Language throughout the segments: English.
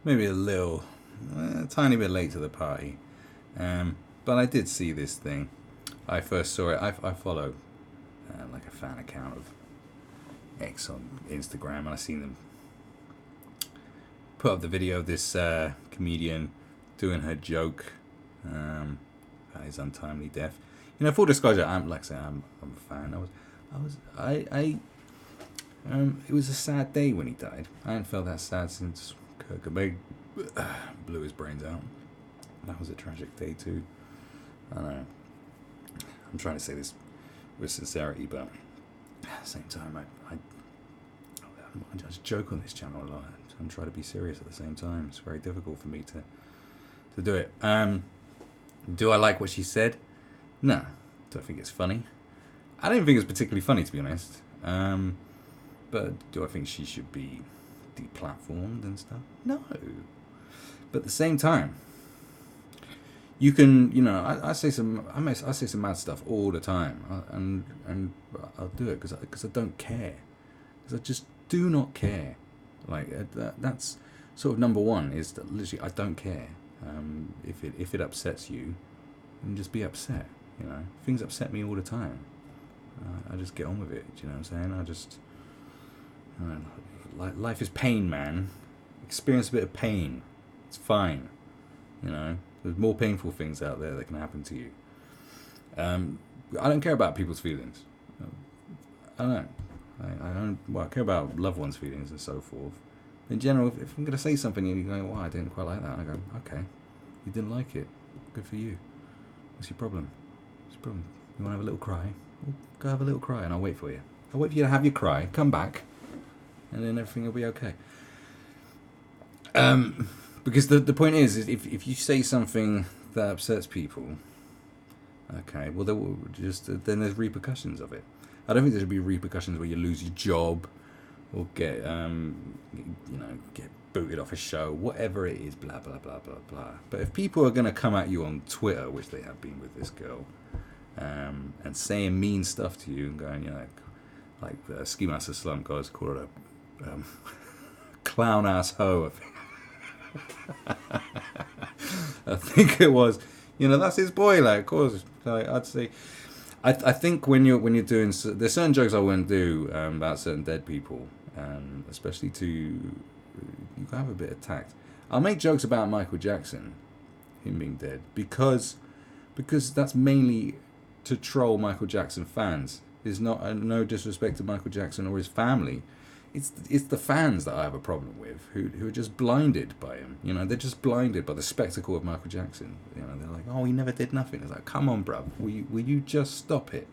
maybe a tiny bit late to the party. But I did see this thing. I first saw it. I follow like a fan account of X on Instagram, and I seen them put up the video of this comedian doing her joke about his untimely death. You know, full disclosure, I'm like I say, I'm a fan. It was a sad day when he died. I hadn't felt that sad since Kurt Cobain blew his brains out. That was a tragic day too. I know. I'm trying to say this with sincerity, but at the same time, I just joke on this channel a lot. I'm trying to be serious at the same time. It's very difficult for me to do it. Do I like what she said? No. Do I think it's funny? I don't think it's particularly funny, to be honest. But do I think she should be deplatformed and stuff? No. But at the same time, you can, I say some mad stuff all the time, and I'll do it because I don't care, because I just do not care. Like that's sort of number one, is that literally I don't care. If it upsets you, then just be upset. Things upset me all the time. I just get on with it. Do you know what I'm saying? Life is pain, man. Experience a bit of pain. It's fine. There's more painful things out there that can happen to you. I don't care about people's feelings. I don't. I care about loved ones' feelings and so forth. In general, if I'm going to say something and you're going, "Well, I didn't quite like that," I go, "Okay, you didn't like it. Good for you. What's your problem? What's your problem? You want to have a little cry? Well, go have a little cry, and I'll wait for you. I'll wait for you to have your cry. Come back, and then everything will be okay." Because the point is if you say something that upsets people, okay, well, then there's repercussions of it. I don't think there should be repercussions where you lose your job or get booted off a show, whatever it is, blah blah blah blah blah. But if people are going to come at you on Twitter, which they have been with this girl, and saying mean stuff to you and going, like the Ski Master Slump guys call it a clown ass hoe. I think it was, that's his boy. Like, of course, I'd say, I think when you're doing, there's certain jokes I wouldn't do about certain dead people, especially you can have a bit of tact. I'll make jokes about Michael Jackson, him being dead, because that's mainly to troll Michael Jackson fans. There's no disrespect to Michael Jackson or his family. It's the fans that I have a problem with, who are just blinded by him. They're just blinded by the spectacle of Michael Jackson. They're like, "Oh, he never did nothing." It's like, come on, bruv. Will you just stop it?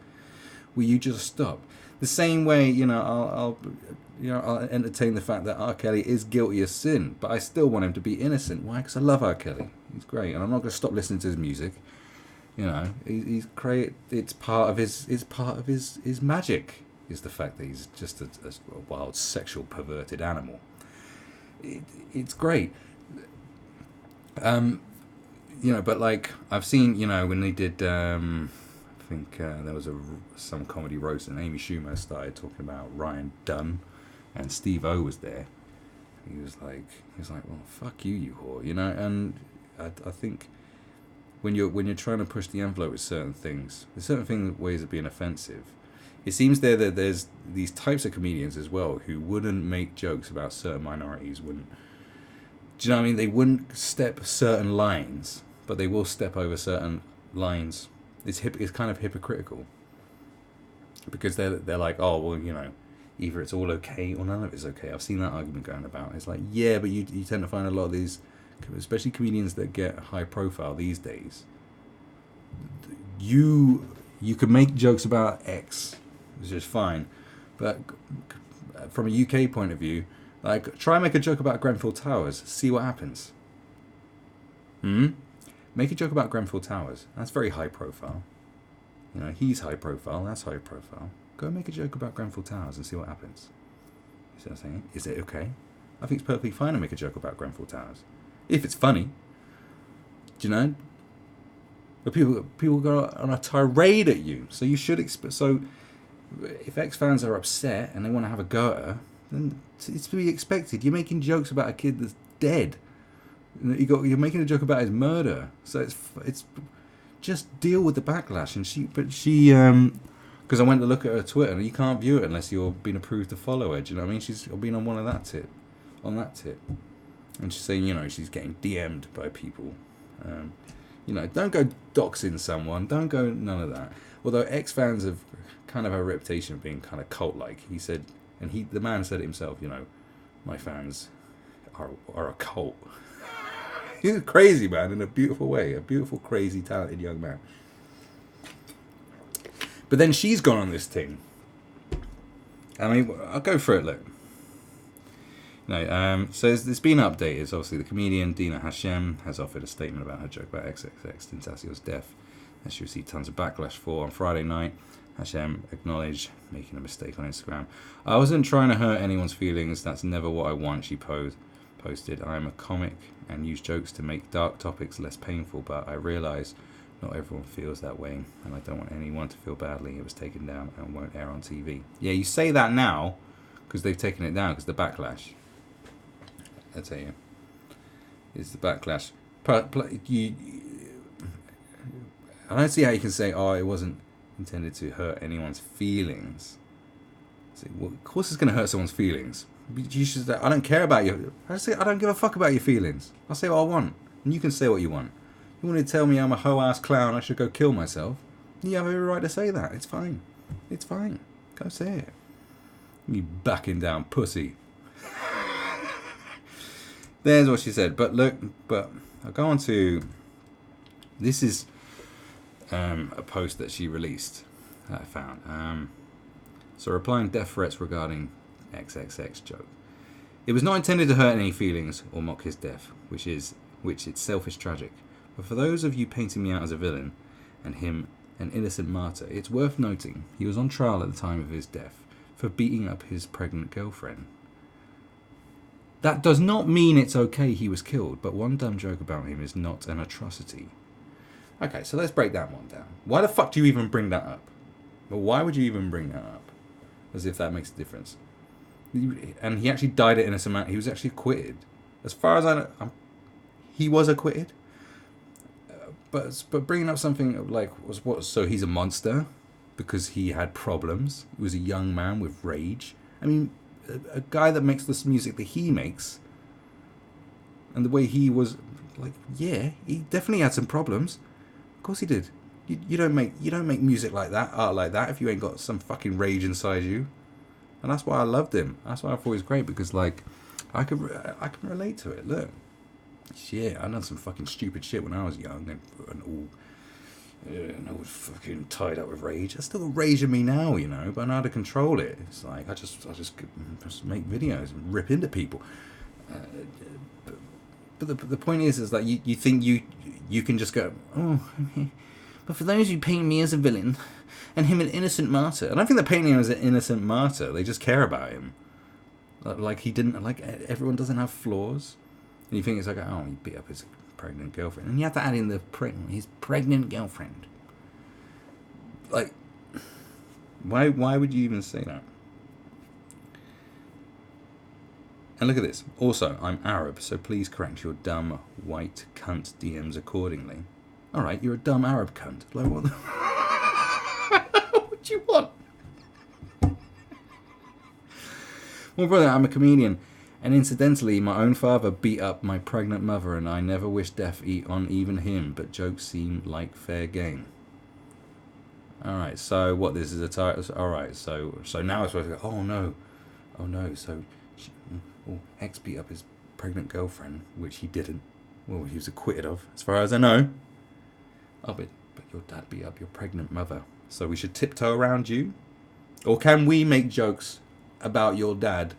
Will you just stop? The same way, I'll entertain the fact that R. Kelly is guilty of sin, but I still want him to be innocent. Why? Because I love R. Kelly. He's great, and I'm not going to stop listening to his music. He's great. It's part of his magic. Is the fact that he's just a wild, sexual, perverted animal. It's great. But like I've seen, when they did, I think there was some comedy roast, and Amy Schumer started talking about Ryan Dunn, and Steve O was there. He was like, "Well, fuck you, you whore," And I think when you're trying to push the envelope with certain things, there's certain ways of being offensive. It seems that there's these types of comedians as well who wouldn't make jokes about certain minorities. Do you know what I mean? They wouldn't step certain lines, but they will step over certain lines. It's kind of hypocritical, because they're like, "Oh, well, either it's all okay or none of it's okay." I've seen that argument going about. It's like, yeah, but you tend to find a lot of these, especially comedians that get high profile these days. You can make jokes about X, which is fine, but from a UK point of view, like, try and make a joke about Grenfell Towers, see what happens. Make a joke about Grenfell Towers. That's very high profile. He's high profile, that's high profile. Go make a joke about Grenfell Towers and see what happens. You see what I'm saying? Is it okay? I think it's perfectly fine to make a joke about Grenfell Towers, if it's funny. Do you know? But people go on a tirade at you, so you should expect. So if X fans are upset and they want to have a go at her, then it's to be expected. You're making jokes about a kid that's dead. You're making a joke about his murder, so it's just deal with the backlash. And she, because I went to look at her Twitter, and you can't view it unless you're being approved to follow her. Do you know what I mean? She's been on one of that tip, and she's saying, she's getting DM'd by people. Don't go doxing someone. Don't go none of that. Although ex-fans have kind of a reputation of being kind of cult-like. He said, and the man said it himself, my fans are a cult. He's a crazy man in a beautiful way. A beautiful, crazy, talented young man. But then she's gone on this thing. I mean, I'll go through it, look. So there's been updated. Obviously, the comedian Dina Hashem has offered a statement about her joke about XXXtentacion's death, and she received tons of backlash for. On Friday night, Hashem acknowledged making a mistake on Instagram. I wasn't trying to hurt anyone's feelings. That's never what I want, she posted. I am a comic and use jokes to make dark topics less painful, but I realise not everyone feels that way, and I don't want anyone to feel badly. It was taken down and won't air on TV. Yeah, you say that now because they've taken it down because the backlash. I tell you, it's the backlash. I don't see how you can say, it wasn't intended to hurt anyone's feelings. Well, of course it's going to hurt someone's feelings. You should. I don't care about you. I don't give a fuck about your feelings. I'll say what I want, and you can say what you want. You want to tell me I'm a hoe-ass clown, I should go kill myself? You have every right to say that. It's fine. It's fine. Go say it. You backing down pussy. There's what she said. But I'll go on to... This is a post that she released that I found. So replying death threats regarding XXX joke. It was not intended to hurt any feelings or mock his death, which itself is tragic. But for those of you painting me out as a villain and him an innocent martyr, it's worth noting he was on trial at the time of his death for beating up his pregnant girlfriend. That does not mean it's okay he was killed, but one dumb joke about him is not an atrocity. Okay, so let's break that one down. Why the fuck do you even bring that up? Well, why would you even bring that up? As if that makes a difference. And he actually died at innocent manner. He was actually acquitted. As far as I know, he was acquitted. But bringing up something like, so he's a monster because he had problems. He was a young man with rage. I mean, a guy that makes this music that he makes, and the way he was, he definitely had some problems. Of course he did. You don't make music like that, art like that, if you ain't got some fucking rage inside you. And that's why I loved him. That's why I thought he was great, because I can relate to it. Look, shit, I done some fucking stupid shit when I was young and all fucking tied up with rage. There's still rage in me now, but I know how to control it. It's like I just make videos and rip into people. But the point is that you think you can just go, but for those who paint me as a villain and him an innocent martyr, I don't think they're painting him as an innocent martyr. They just care about him. Everyone doesn't have flaws. And you think it's like, he beat up his pregnant girlfriend. And you have to add in his pregnant girlfriend. Like, why would you even say that? And look at this. Also, I'm Arab, so please correct your dumb white cunt DMs accordingly. Alright, you're a dumb Arab cunt. Like, what the... what do you want? Well, brother, I'm a comedian. And incidentally, my own father beat up my pregnant mother, and I never wish death on even him, but jokes seem like fair game. Alright, so what, this is a title? Alright, so now it's supposed to go, oh no, so X beat up his pregnant girlfriend, which he didn't. Well, he was acquitted of, as far as I know. Oh, but your dad beat up your pregnant mother, so we should tiptoe around you? Or can we make jokes about your dad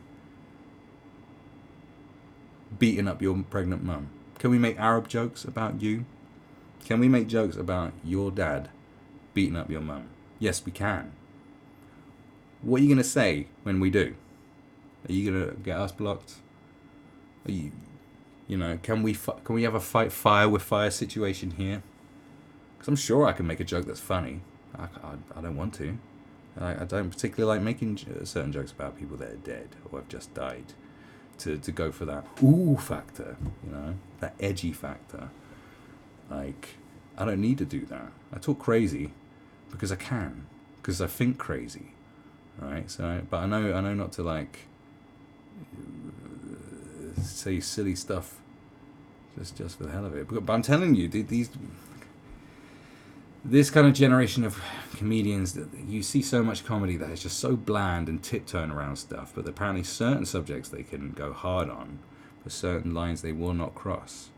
beating up your pregnant mum? Can we make Arab jokes about you? Can we make jokes about your dad beating up your mum? Yes, we can. What are you going to say when we do? Are you going to get us blocked? Are you can we have a fire with fire situation here? Because I'm sure I can make a joke that's funny. I don't want to. I don't particularly like making certain jokes about people that are dead or have just died. to go for that ooh factor, you know, that edgy factor. Like, I don't need to do that. I talk crazy because I can, because I think crazy, right? So, but I know not to like say silly stuff just for the hell of it. But I'm telling you, this kind of generation of comedians, that you see so much comedy that is just so bland and tiptoeing around stuff, but apparently certain subjects they can go hard on, but certain lines they will not cross.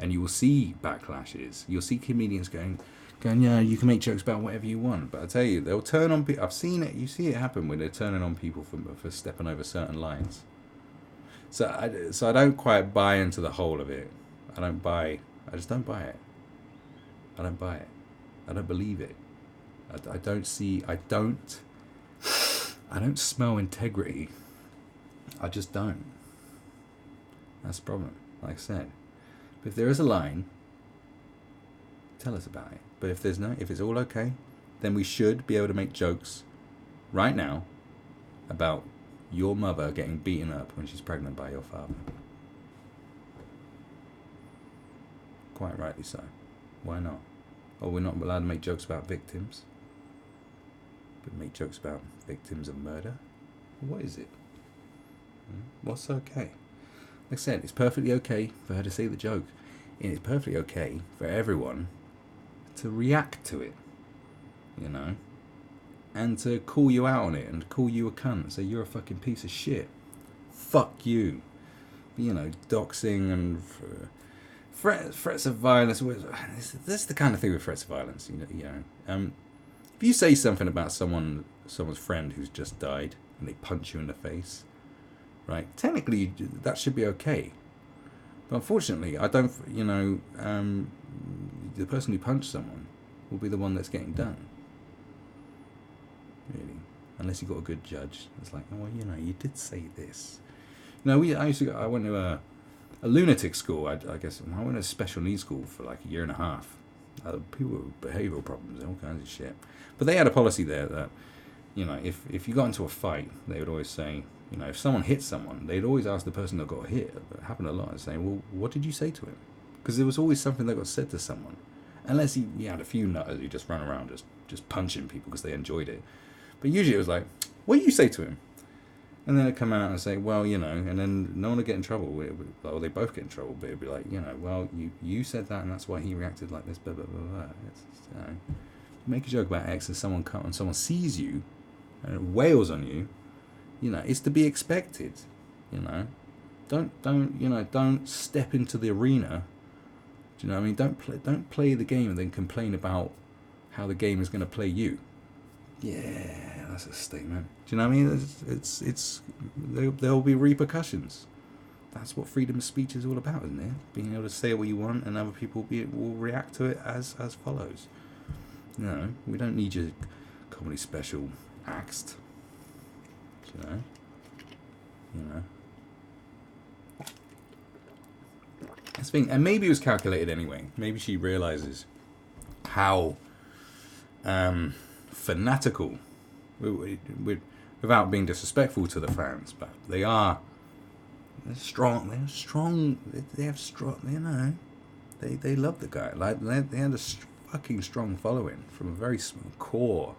And you will see backlashes. You'll see comedians going, yeah, you can make jokes about whatever you want. But I tell you, they'll turn on people. I've seen it. You see it happen when they're turning on people for stepping over certain lines. So I don't quite buy into the whole of it. I just don't buy it. I don't buy it. I don't believe it. I don't smell integrity. I just don't. That's the problem. Like I said. But if there is a line, tell us about it. But if it's all okay, then we should be able to make jokes right now about your mother getting beaten up when she's pregnant by your father. Quite rightly so. Why not? Or we're not allowed to make jokes about victims, but make jokes about victims of murder? What is it? What's okay? Like I said, it's perfectly okay for her to say the joke. And it's perfectly okay for everyone to react to it, you know? And to call you out on it and call you a cunt and say you're a fucking piece of shit. Fuck you. You know, doxing and threats of violence. That's the kind of thing with threats of violence, you know. If you say something about someone's friend who's just died and they punch you in the face, right? Technically, that should be okay. But unfortunately, I don't, you know, the person who punched someone will be the one that's getting done. Really. Unless you've got a good judge. It's like, oh, well, you know, you did say this. You know, I went to a lunatic school, I guess. I went to a special needs school for like a year and a half. People with behavioural problems, all kinds of shit. But they had a policy there that, you know, if you got into a fight, they would always say, you know, if someone hit someone, they'd always ask the person that got hit. It happened a lot. Saying, well, what did you say to him? Because there was always something that got said to someone. Unless you had a few nutters who just run around just punching people because they enjoyed it. But usually it was like, what do you say to him? And then they'd come out and say, well, you know, and then no one would get in trouble. Or they both get in trouble, but it'd be like, you know, well, you said that and that's why he reacted like this, blah, blah, blah, blah. It's, you know, you make a joke about X and someone sees you and wails on you, you know, it's to be expected, you know. Don't step into the arena. Do you know what I mean? Don't play the game and then complain about how the game is going to play you. Yeah, that's a statement. Do you know what I mean? There'll be repercussions. That's what freedom of speech is all about, isn't it? Being able to say what you want and other people will react to it as follows. You know, we don't need your comedy special axed. You know. This thing, and maybe it was calculated anyway. Maybe she realizes how fanatical, without being disrespectful to the fans, but they're strong. They have strong. You know, they love the guy. Like they had a fucking strong following from a very core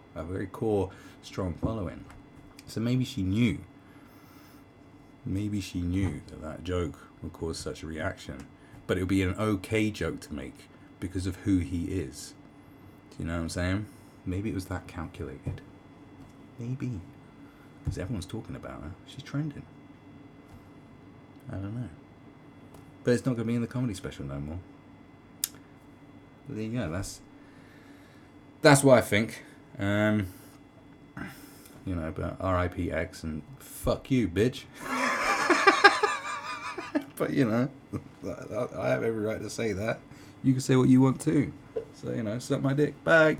strong following. So maybe she knew. Maybe she knew that joke would cause such a reaction, but it would be an okay joke to make because of who he is. Do you know what I'm saying? Maybe it was that calculated. Maybe. Because everyone's talking about her. She's trending. I don't know. But it's not going to be in the comedy special no more. But there you go. That's what I think. You know, but R.I.P. X and fuck you, bitch. But, you know, I have every right to say that. You can say what you want too. So, you know, suck my dick. Bye.